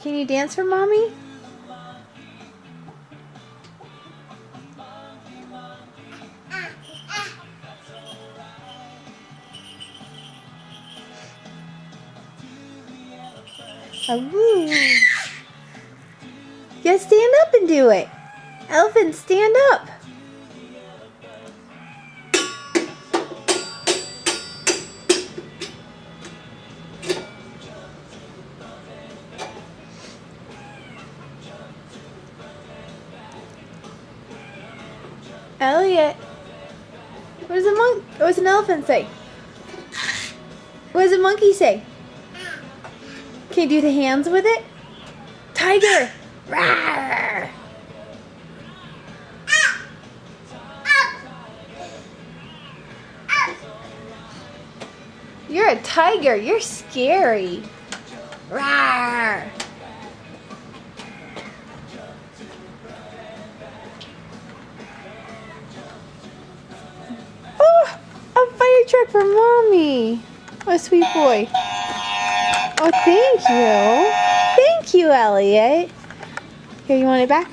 Can you dance for Mommy? Woo. You gotta stand up and do it. Elephant, stand up. Elliot, what does an elephant say? What does a monkey say? Can you do the hands with it? Tiger! Rawr! You're a tiger. You're scary. Rawr! Oh, a fire truck for Mommy. Oh, sweet boy. Oh, thank you. Thank you, Elliot. Here, you want it back?